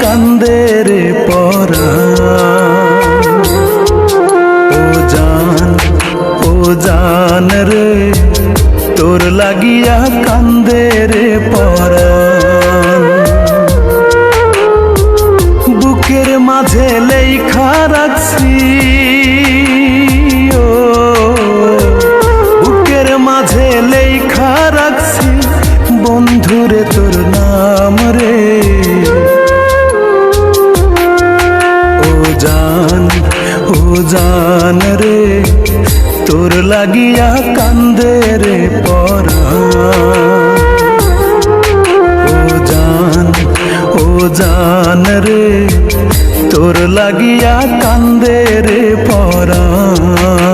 কান্দে রে পরাণ। ও জান রে তোর লাগিয়া কান্দে রে পরাণ। বুকের মাঝে লেখা রাখছি, বুকের মাঝে লেখা রাখছি বন্ধুরে তোর নাম রে। ও জান রে তোর লাগিয়া কান্দে রে পরাণ। ও জান রে তোর লাগিয়া কান্দে রে পরাণ।